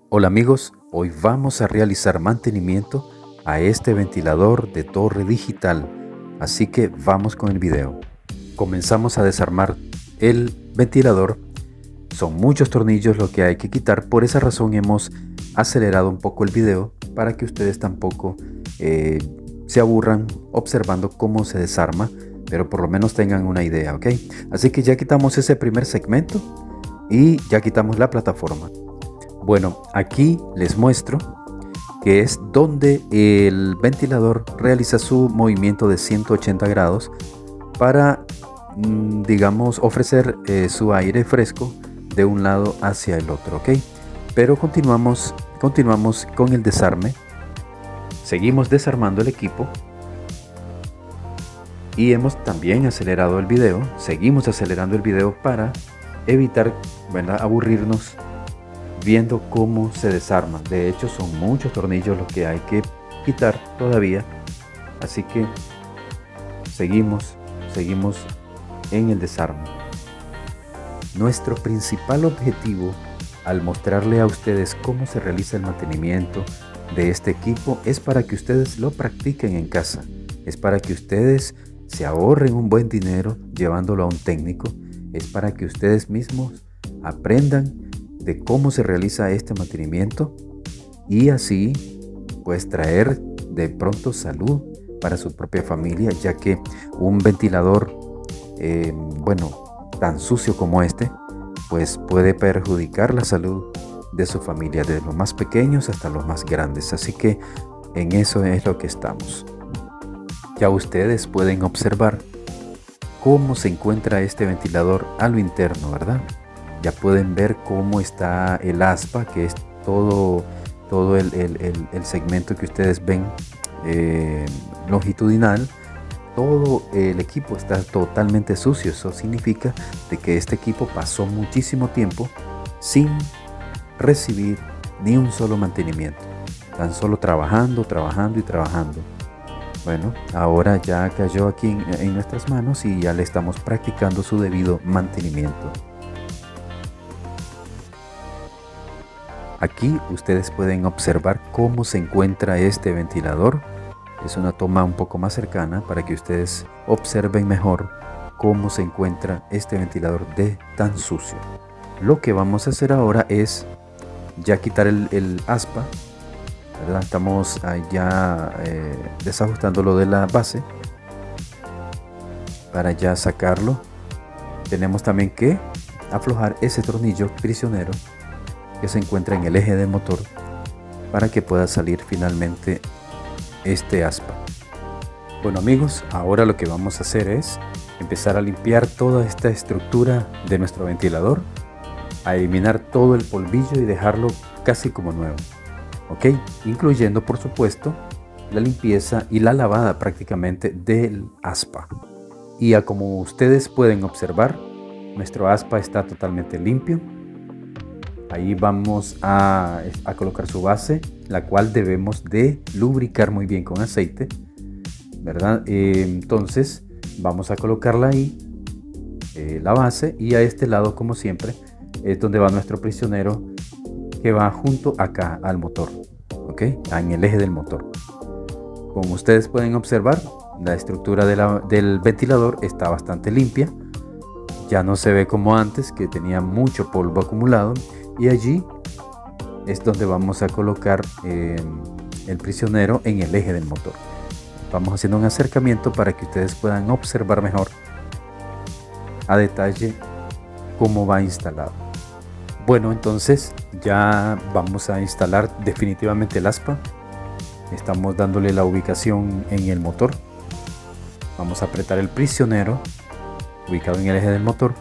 Hola amigos, hoy vamos a realizar mantenimiento a este ventilador de torre digital, así que vamos con el video. Comenzamos a desarmar el ventilador. Son muchos tornillos lo que hay que quitar, por esa razón hemos acelerado un poco el video para que ustedes tampoco se aburran observando cómo se desarma, pero por lo menos tengan una idea, ¿ok? Así que ya quitamos ese primer segmento y ya quitamos la plataforma. Bueno, aquí les muestro que es donde el ventilador realiza su movimiento de 180 grados para, digamos, ofrecer su aire fresco de un lado hacia el otro, ¿ok? Pero continuamos con el desarme. Seguimos desarmando el equipo y hemos también acelerado el video. Seguimos acelerando el video para evitar, ¿verdad?, aburrirnos viendo cómo se desarman. De hecho, son muchos tornillos los que hay que quitar todavía, así que seguimos en el desarme. Nuestro principal objetivo al mostrarle a ustedes cómo se realiza el mantenimiento de este equipo es para que ustedes lo practiquen en casa, es para que ustedes se ahorren un buen dinero llevándolo a un técnico, es para que ustedes mismos aprendan de cómo se realiza este mantenimiento y así pues traer de pronto salud para su propia familia, ya que un ventilador bueno, tan sucio como este pues puede perjudicar la salud de su familia, de los más pequeños hasta los más grandes. Así que en eso es lo que estamos. Ya ustedes pueden observar cómo se encuentra este ventilador a lo interno, ¿verdad? Ya pueden ver cómo está el aspa, que es todo el segmento que ustedes ven longitudinal. Todo el equipo está totalmente sucio. Eso significa de que este equipo pasó muchísimo tiempo sin recibir ni un solo mantenimiento, tan solo trabajando y trabajando. Bueno, ahora ya cayó aquí en nuestras manos y ya le estamos practicando su debido mantenimiento. Aquí ustedes pueden observar cómo se encuentra este ventilador. Es una toma un poco más cercana para que ustedes observen mejor cómo se encuentra este ventilador de tan sucio. Lo que vamos a hacer ahora es ya quitar el aspa, ¿verdad? Estamos ya desajustándolo de la base para ya sacarlo. Tenemos también que aflojar ese tornillo prisionero que se encuentra en el eje del motor para que pueda salir finalmente este aspa. Bueno amigos, ahora lo que vamos a hacer es empezar a limpiar toda esta estructura de nuestro ventilador, a eliminar todo el polvillo y dejarlo casi como nuevo, ok, incluyendo por supuesto la limpieza y la lavada prácticamente del aspa. Y como ustedes pueden observar, nuestro aspa está totalmente limpio. Ahí vamos a colocar su base, la cual debemos de lubricar muy bien con aceite, ¿verdad? Entonces vamos a colocarla ahí, la base, y a este lado, como siempre, es donde va nuestro prisionero, que va junto acá al motor, ¿ok? En el eje del motor. Como ustedes pueden observar, la estructura del ventilador está bastante limpia. Ya no se ve como antes, que tenía mucho polvo acumulado. Y allí es donde vamos a colocar el prisionero en el eje del motor. Vamos haciendo un acercamiento para que ustedes puedan observar mejor a detalle cómo va instalado. Bueno, entonces ya vamos a instalar definitivamente el aspa. Estamos dándole la ubicación en el motor. Vamos a apretar el prisionero ubicado en el eje del motor.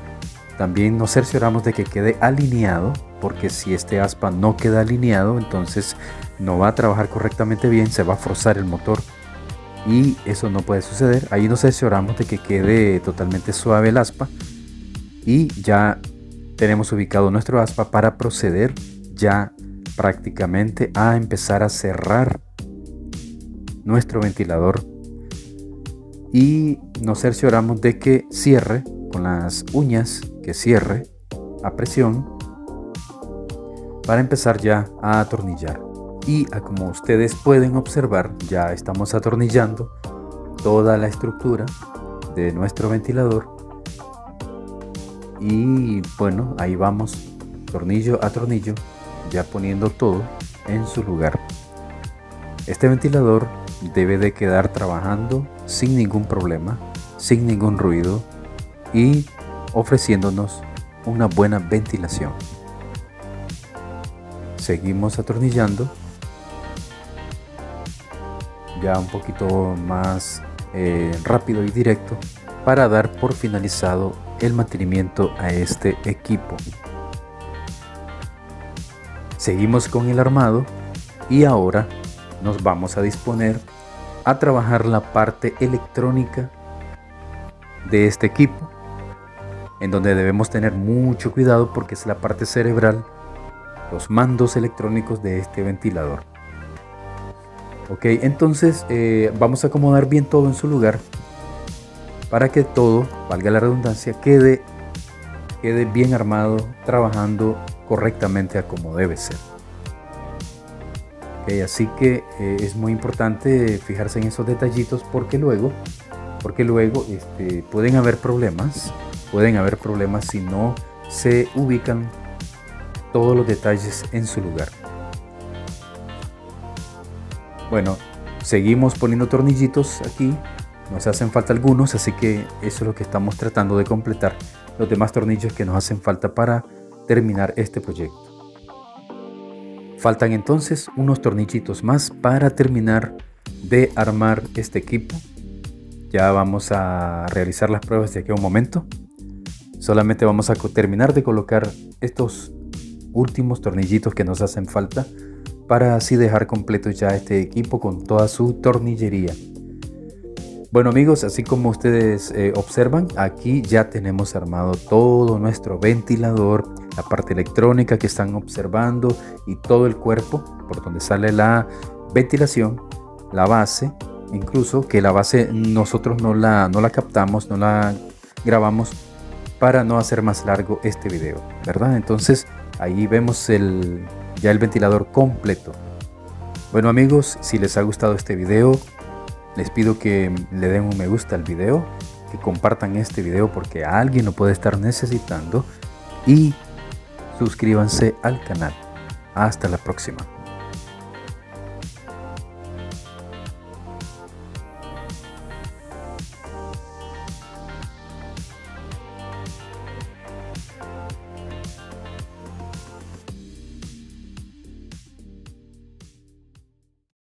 También nos cercioramos de que quede alineado, porque si este aspa no queda alineado, entonces no va a trabajar correctamente bien, se va a forzar el motor y eso no puede suceder. Ahí nos cercioramos de que quede totalmente suave el aspa y ya tenemos ubicado nuestro aspa para proceder ya prácticamente a empezar a cerrar nuestro ventilador. Y nos cercioramos de que cierre con las uñas, que cierre a presión para empezar ya a atornillar. Y como ustedes pueden observar, ya estamos atornillando toda la estructura de nuestro ventilador. Y bueno, ahí vamos, tornillo a tornillo, ya poniendo todo en su lugar. Este ventilador debe de quedar trabajando sin ningún problema, sin ningún ruido y ofreciéndonos una buena ventilación. Seguimos atornillando ya un poquito más rápido y directo para dar por finalizado el mantenimiento a este equipo. Seguimos con el armado y ahora nos vamos a disponer a trabajar la parte electrónica de este equipo, en donde debemos tener mucho cuidado porque es la parte cerebral, los mandos electrónicos de este ventilador. Ok, entonces vamos a acomodar bien todo en su lugar para que todo, valga la redundancia, quede bien armado, trabajando correctamente a como debe ser. Okay, así que es muy importante fijarse en esos detallitos porque luego pueden haber problemas si no se ubican todos los detalles en su lugar. Bueno, seguimos poniendo tornillitos aquí, nos hacen falta algunos, así que eso es lo que estamos tratando de completar, los demás tornillos que nos hacen falta para terminar este proyecto. Faltan entonces unos tornillitos más para terminar de armar este equipo. Ya vamos a realizar las pruebas de aquí a un momento. Solamente vamos a terminar de colocar estos últimos tornillitos que nos hacen falta para así dejar completo ya este equipo con toda su tornillería. Bueno amigos, así como ustedes observan, aquí ya tenemos armado todo nuestro ventilador, la parte electrónica que están observando y todo el cuerpo por donde sale la ventilación, la base, incluso que la base nosotros no la captamos, no la grabamos para no hacer más largo este video, ¿verdad? Entonces ahí vemos ya el ventilador completo. Bueno amigos, si les ha gustado este video, les pido que le den un me gusta al video, que compartan este video porque alguien lo puede estar necesitando y suscríbanse al canal. Hasta la próxima.